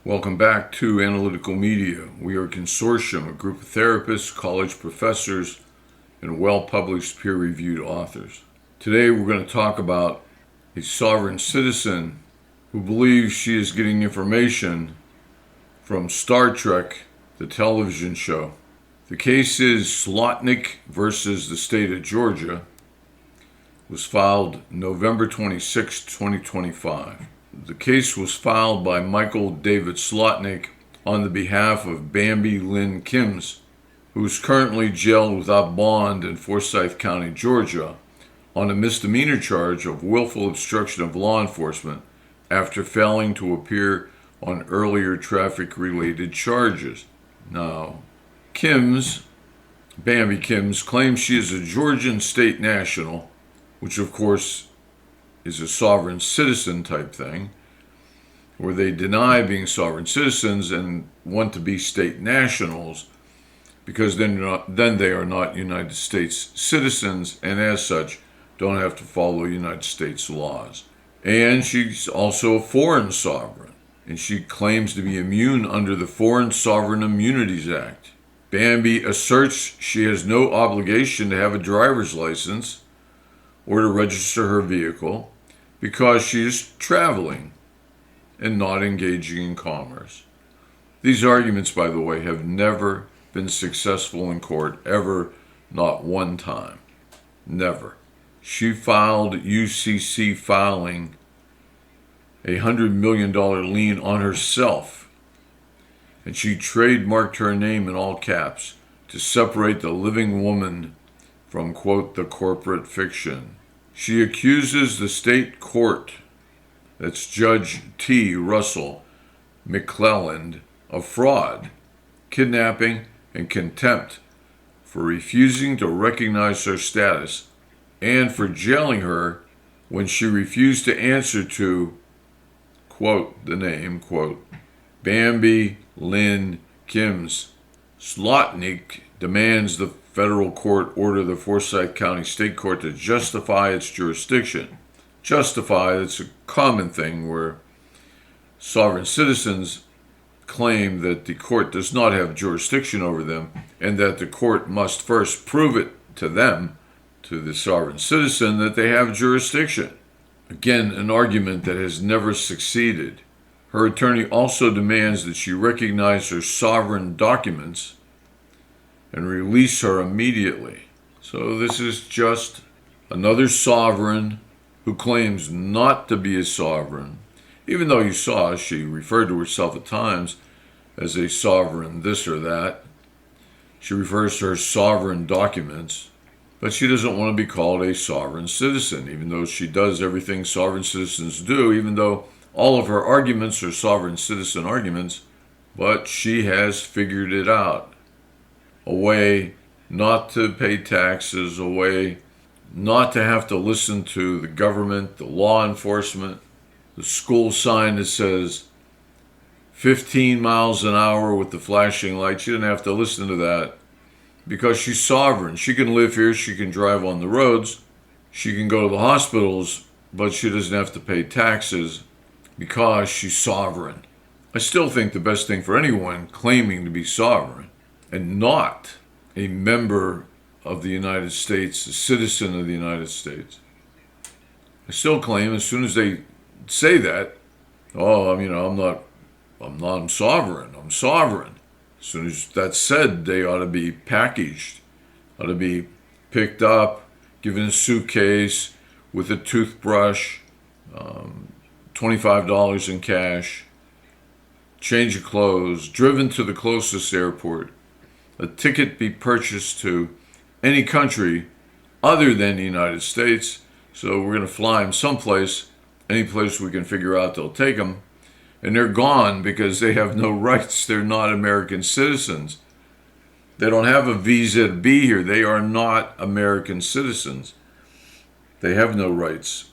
Welcome back to Analytical Media. We are a consortium, a group of therapists, college professors, and well-published peer-reviewed authors. Today we're going to talk about a sovereign citizen who believes she is getting information from Star Trek, the television show. The case is Slotnick versus the state of Georgia. It was filed November 26, 2025. The case was filed by Michael David Slotnick on the behalf of Bambi Lynn Kimms, who is currently jailed without bond in Forsyth County, Georgia, on a misdemeanor charge of willful obstruction of law enforcement after failing to appear on earlier traffic-related charges. Now, Bambi Kimms, claims she is a Georgian state national, which of course is a sovereign citizen type thing, where they deny being sovereign citizens and want to be state nationals because then they are not United States citizens and as such don't have to follow United States laws. And she's also a foreign sovereign, and she claims to be immune under the Foreign Sovereign Immunities Act. Bambi asserts she has no obligation to have a driver's license or to register her vehicle because she is traveling and not engaging in commerce. These arguments, by the way, have never been successful in court, ever, not one time. Never. She filed UCC filing a $100 million lien on herself, and she trademarked her name in all caps to separate the living woman from, quote, the corporate fiction. She accuses the state court, that's Judge T. Russell McClelland, of fraud, kidnapping, and contempt for refusing to recognize her status and for jailing her when she refused to answer to, quote, the name, quote, Bambi Lynn Kimms. Slotnick demands the federal court order the Forsyth County State Court to justify its jurisdiction. Justify, that's a common thing where sovereign citizens claim that the court does not have jurisdiction over them and that the court must first prove it to them, to the sovereign citizen, that they have jurisdiction. Again, an argument that has never succeeded. Her attorney also demands that she recognize her sovereign documents and release her immediately. So this is just another sovereign who claims not to be a sovereign, even though you saw she referred to herself at times as a sovereign this or that. She refers to her sovereign documents, but she doesn't want to be called a sovereign citizen, even though she does everything sovereign citizens do, even though all of her arguments are sovereign citizen arguments, but she has figured it out. A way not to pay taxes, a way not to have to listen to the government, the law enforcement, the school sign that says 15 miles an hour with the flashing light. She didn't have to listen to that because she's sovereign. She can live here, she can drive on the roads, she can go to the hospitals, but she doesn't have to pay taxes because she's sovereign. I still think the best thing for anyone claiming to be sovereign and not a member of the United States, a citizen of the United States. I still claim as soon as they say that, I'm sovereign. I'm sovereign. As soon as that's said, they ought to be packaged, ought to be picked up, given a suitcase with a toothbrush, $25 in cash, change of clothes, driven to the closest airport, a ticket be purchased to any country other than the United States. So we're going to fly them someplace, any place we can figure out they'll take them. And they're gone because they have no rights. They're not American citizens. They don't have a visa to be here. They are not American citizens. They have no rights.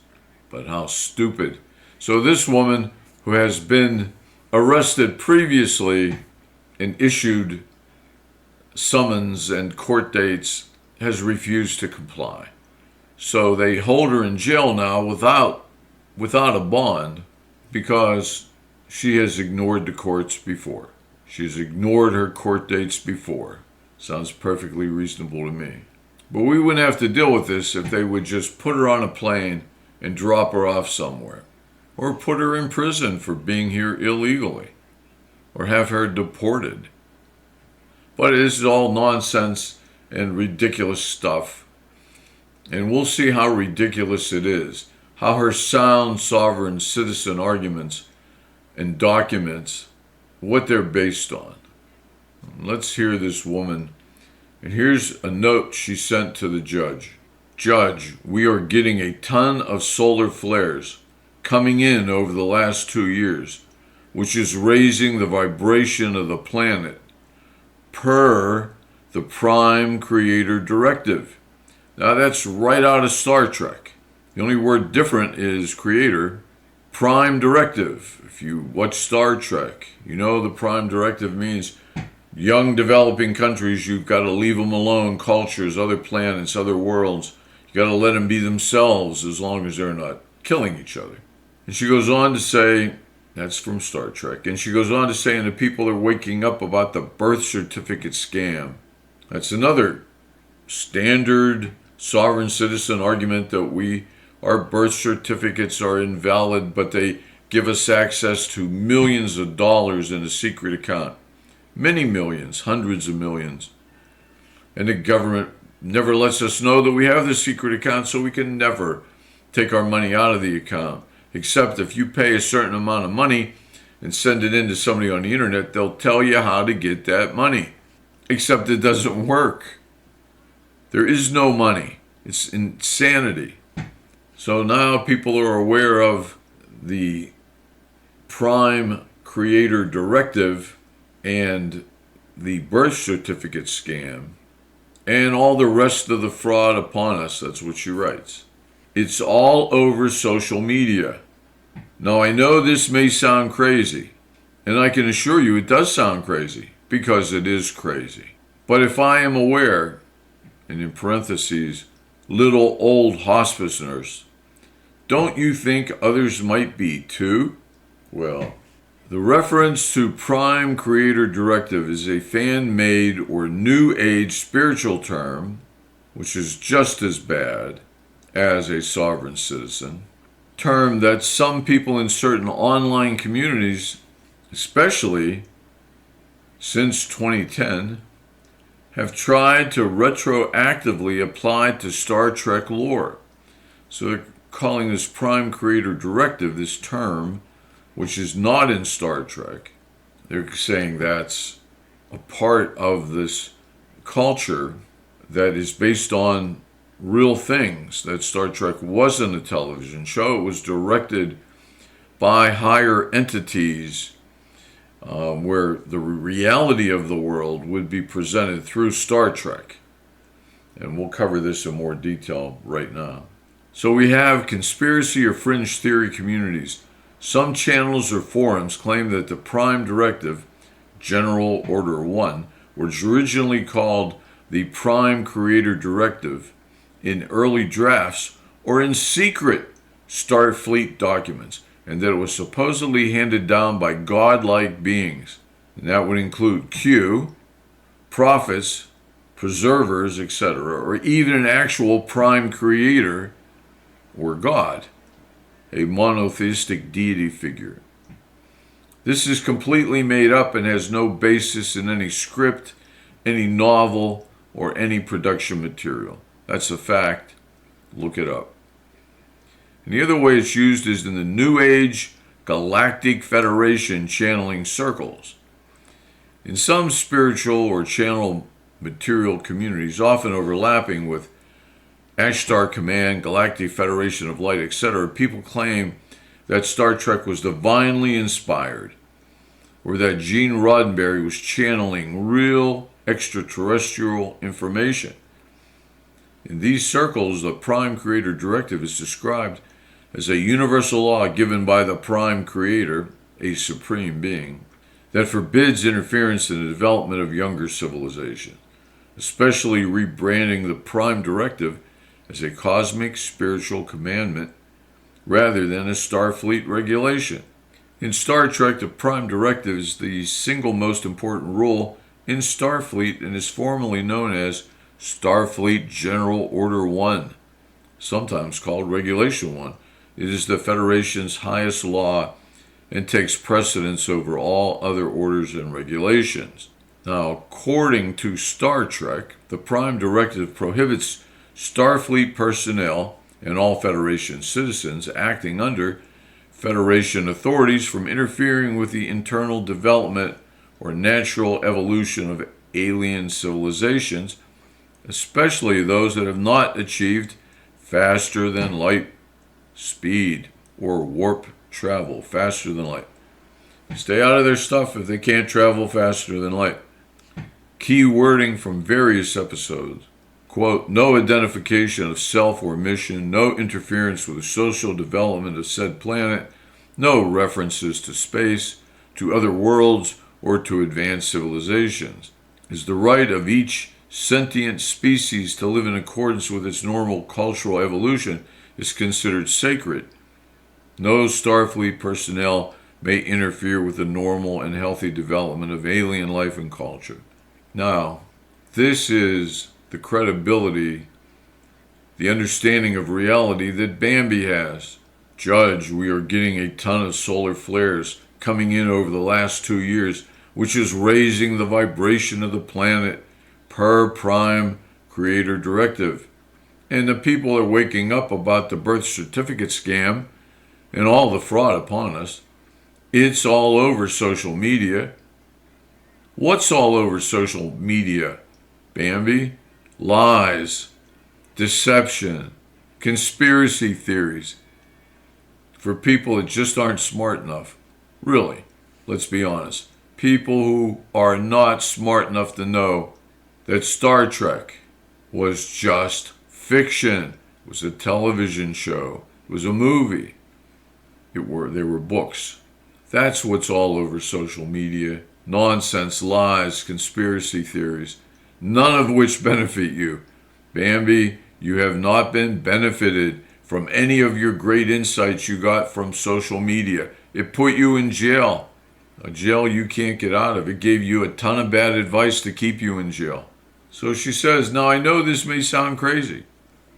But how stupid. So this woman who has been arrested previously and issued summons and court dates has refused to comply. So they hold her in jail now without a bond because she has ignored the courts before. She's ignored her court dates before. Sounds perfectly reasonable to me. But we wouldn't have to deal with this if they would just put her on a plane and drop her off somewhere. Or put her in prison for being here illegally. Or have her deported. But it is all nonsense and ridiculous stuff. And we'll see how ridiculous it is. How her sound sovereign citizen arguments and documents, what they're based on. Let's hear this woman. And here's a note she sent to the judge. Judge, we are getting a ton of solar flares coming in over the last 2 years, which is raising the vibration of the planet per the Prime Creator Directive. Now that's right out of Star Trek. The only word different is creator. Prime Directive. If you watch Star Trek, you know the Prime Directive means young developing countries, you've got to leave them alone, cultures, other planets, other worlds. You got to let them be themselves as long as they're not killing each other. And she goes on to say, that's from Star Trek, and she goes on to say, and the people are waking up about the birth certificate scam. That's another standard sovereign citizen argument that our birth certificates are invalid, but they give us access to millions of dollars in a secret account. Many millions, hundreds of millions. And the government never lets us know that we have this secret account, so we can never take our money out of the account. Except if you pay a certain amount of money and send it in to somebody on the internet, they'll tell you how to get that money. Except it doesn't work. There is no money. It's insanity. So now people are aware of the Prime Creator Directive and the birth certificate scam and all the rest of the fraud upon us. That's what she writes. It's all over social media. Now I know this may sound crazy, and I can assure you it does sound crazy, because it is crazy. But if I am aware, and in parentheses, little old hospice nurse, don't you think others might be too? Well, the reference to Prime Creator Directive is a fan-made or New Age spiritual term, which is just as bad as a sovereign citizen, term that some people in certain online communities, especially since 2010, have tried to retroactively apply to Star Trek lore. So they're calling this Prime Creator Directive, this term, which is not in Star Trek. They're saying that's a part of this culture that is based on real things, that Star Trek wasn't a television show. It was directed by higher entities where the reality of the world would be presented through Star Trek. And we'll cover this in more detail right now. So we have conspiracy or fringe theory communities. Some channels or forums claim that the Prime Directive, General Order 1, was originally called the Prime Creator Directive in early drafts or in secret Starfleet documents, and that it was supposedly handed down by godlike beings. And that would include Q, prophets, preservers, etc., or even an actual Prime Creator or God, a monotheistic deity figure. This is completely made up and has no basis in any script, any novel, or any production material. That's a fact. Look it up. And the other way it's used is in the New Age Galactic Federation channeling circles. In some spiritual or channel material communities, often overlapping with Ashtar Command, Galactic Federation of Light, etc., people claim that Star Trek was divinely inspired, or that Gene Roddenberry was channeling real extraterrestrial information. In these circles, the Prime Creator Directive is described as a universal law given by the Prime Creator, a supreme being, that forbids interference in the development of younger civilization, especially rebranding the Prime Directive as a cosmic spiritual commandment rather than a Starfleet regulation. In Star Trek, the Prime Directive is the single most important rule in Starfleet and is formally known as Starfleet General Order 1, sometimes called Regulation 1. It is the Federation's highest law and takes precedence over all other orders and regulations. Now, according to Star Trek, the Prime Directive prohibits Starfleet personnel and all Federation citizens acting under Federation authorities from interfering with the internal development or natural evolution of alien civilizations, especially those that have not achieved faster than light speed or warp travel faster than light. Stay out of their stuff if they can't travel faster than light. Key wording from various episodes. Quote, no identification of self or mission, no interference with the social development of said planet, no references to space, to other worlds, or to advanced civilizations. Is the right of each sentient species to live in accordance with its normal cultural evolution is considered sacred. No Starfleet personnel may interfere with the normal and healthy development of alien life and culture. Now, this is the credibility, the understanding of reality that Bambi has. Judge, we are getting a ton of solar flares coming in over the last 2 years, which is raising the vibration of the planet per Prime Creator Directive. And the people are waking up about the birth certificate scam and all the fraud upon us. It's all over social media. What's all over social media, Bambi? Lies, deception, conspiracy theories for people that just aren't smart enough. Really, let's be honest. People who are not smart enough to know that Star Trek was just fiction. It was a television show. It was a movie. They were books. That's what's all over social media. Nonsense, lies, conspiracy theories, none of which benefit you. Bambi, you have not been benefited from any of your great insights you got from social media. It put you in jail. A jail you can't get out of. It gave you a ton of bad advice to keep you in jail. So she says, now I know this may sound crazy,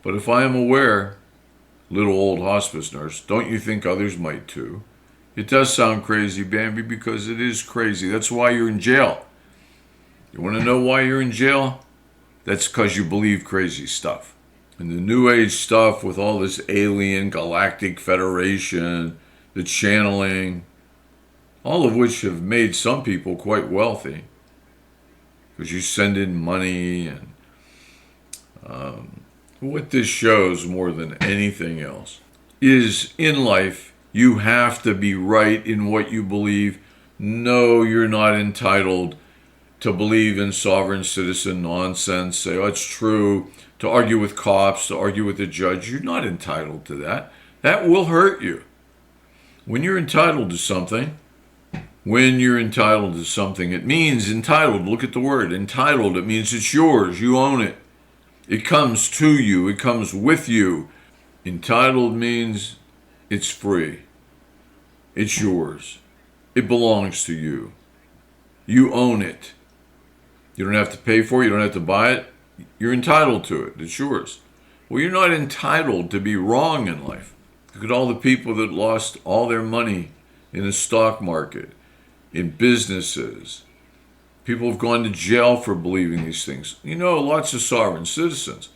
but if I am aware, little old hospice nurse, don't you think others might too? It does sound crazy, Bambi, because it is crazy. That's why you're in jail. You want to know why you're in jail? That's because you believe crazy stuff. And the New Age stuff with all this alien galactic federation, the channeling, all of which have made some people quite wealthy. Because you send in money and what this shows more than anything else is in life, you have to be right in what you believe. No, you're not entitled to believe in sovereign citizen nonsense, say, oh, it's true, to argue with cops, to argue with the judge. You're not entitled to that. That will hurt you. When you're entitled to something, it means entitled. Look at the word, entitled. It means it's yours. You own it. It comes to you. It comes with you. Entitled means it's free. It's yours. It belongs to you. You own it. You don't have to pay for it. You don't have to buy it. You're entitled to it. It's yours. Well, you're not entitled to be wrong in life. Look at all the people that lost all their money in the stock market, in businesses. People have gone to jail for believing these things. You know, lots of sovereign citizens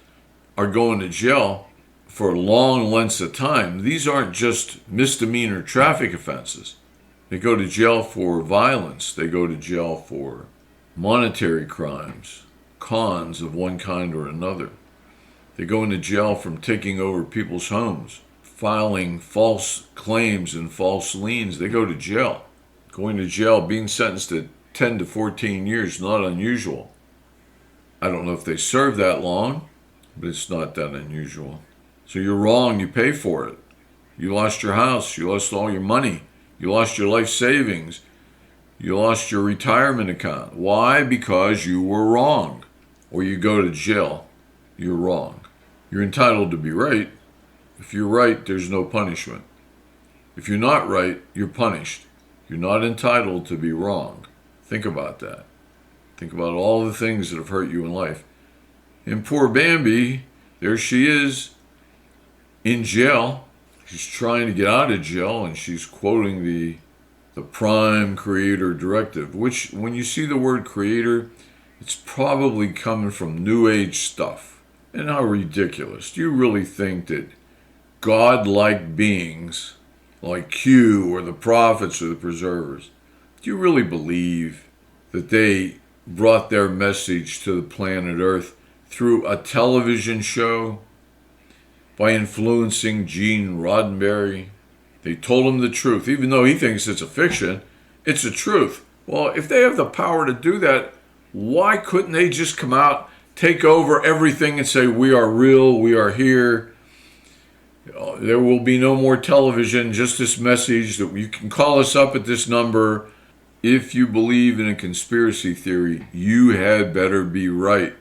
are going to jail for long lengths of time. These aren't just misdemeanor traffic offenses. They go to jail for violence. They go to jail for monetary crimes, cons of one kind or another. They go into jail from taking over people's homes, filing false claims and false liens. They go to jail. Going to jail, being sentenced to 10 to 14 years, not unusual. I don't know if they serve that long, but it's not that unusual. So you're wrong, you pay for it. You lost your house, you lost all your money, you lost your life savings, you lost your retirement account. Why? Because you were wrong. Or you go to jail, you're wrong. You're entitled to be right. If you're right, there's no punishment. If you're not right, you're punished. You're not entitled to be wrong. Think about that. Think about all the things that have hurt you in life. And poor Bambi, there she is in jail. She's trying to get out of jail, and she's quoting the prime creator directive, which when you see the word creator, it's probably coming from New Age stuff. And how ridiculous. Do you really think that God-like beings like Q or the prophets or the preservers, do you really believe that they brought their message to the planet Earth through a television show by influencing Gene Roddenberry? They told him the truth, even though he thinks it's a fiction. It's the truth. Well, if they have the power to do that, why couldn't they just come out, take over everything and say, we are real, we are here. There will be no more television, just this message that you can call us up at this number. If you believe in a conspiracy theory, you had better be right,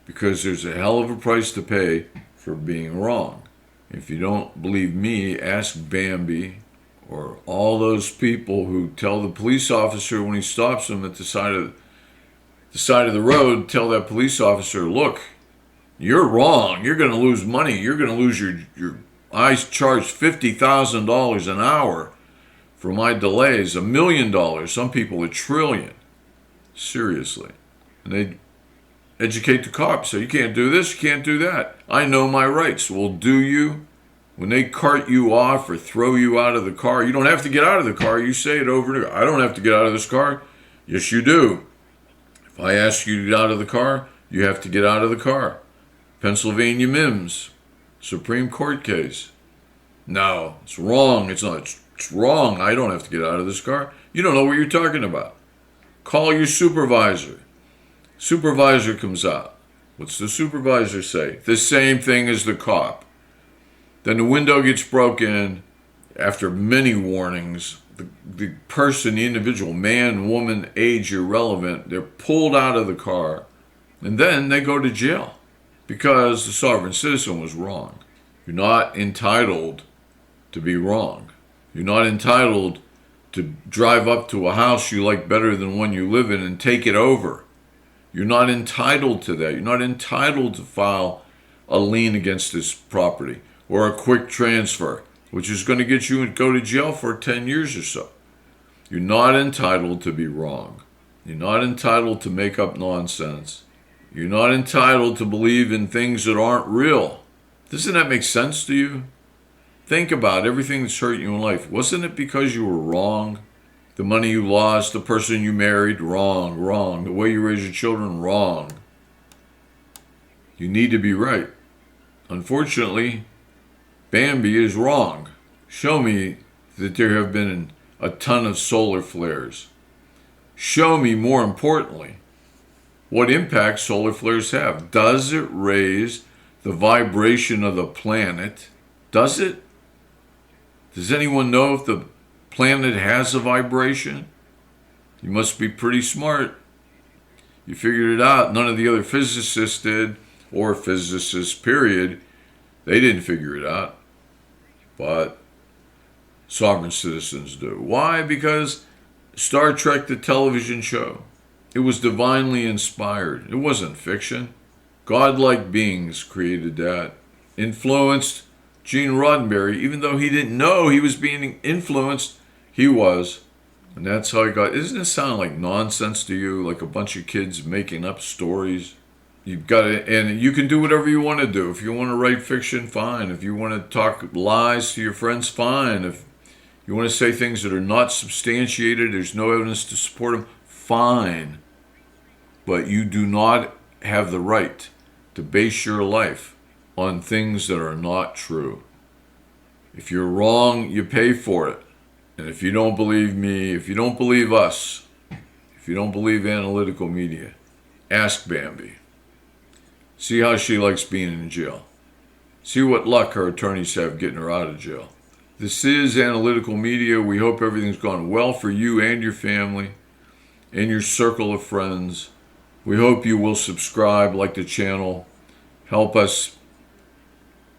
because there's a hell of a price to pay for being wrong. If you don't believe me, ask Bambi or all those people who tell the police officer when he stops them at the side of the road, tell that police officer, look, you're wrong. You're going to lose money. You're going to lose your I charge $50,000 an hour for my delays, $1 million, some people $1 trillion. Seriously. And they educate the cops. So you can't do this, you can't do that. I know my rights. Well, do you? When they cart you off or throw you out of the car, you don't have to get out of the car. You say it over and over. I don't have to get out of this car. Yes, you do. If I ask you to get out of the car, you have to get out of the car. Pennsylvania Mims, Supreme Court case. No, it's wrong. It's not. It's wrong. I don't have to get out of this car. You don't know what you're talking about. Call your supervisor. Supervisor comes out. What's the supervisor say? The same thing as the cop. Then the window gets broken. After many warnings, the person, the individual, man, woman, age irrelevant, they're pulled out of the car. And then they go to jail because the sovereign citizen was wrong. You're not entitled to be wrong. You're not entitled to drive up to a house you like better than one you live in and take it over. You're not entitled to that. You're not entitled to file a lien against this property or a quick transfer, which is going to get you and go to jail for 10 years or so. You're not entitled to be wrong. You're not entitled to make up nonsense. You're not entitled to believe in things that aren't real. Doesn't that make sense to you? Think about everything that's hurt you in life. Wasn't it because you were wrong? The money you lost, the person you married, wrong. The way you raise your children, wrong. You need to be right. Unfortunately, Bambi is wrong. Show me that there have been a ton of solar flares. Show me, more importantly, what impact solar flares have. Does it raise the vibration of the planet? Does it? Does anyone know if the planet has a vibration? You must be pretty smart. You figured it out. None of the other physicists did, or physicists, period. They didn't figure it out. But sovereign citizens do. Why? Because Star Trek, the television show, it was divinely inspired. It wasn't fiction. Godlike beings created that. Influenced Gene Roddenberry, even though he didn't know he was being influenced, he was. And that's how he got. Doesn't it sound like nonsense to you? Like a bunch of kids making up stories? You've got to, and you can do whatever you want to do. If you want to write fiction, fine. If you want to talk lies to your friends, fine. If you want to say things that are not substantiated, there's no evidence to support them, fine. But you do not have the right to base your life on things that are not true. If you're wrong, you pay for it. And if you don't believe me, if you don't believe us, if you don't believe analytical media, ask Bambi. See how she likes being in jail. See what luck her attorneys have getting her out of jail. This is analytical media. We hope everything's gone well for you and your family and your circle of friends. We hope you will subscribe, like the channel, help us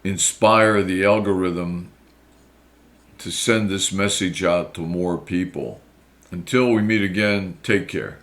inspire the algorithm to send this message out to more people. Until we meet again, take care.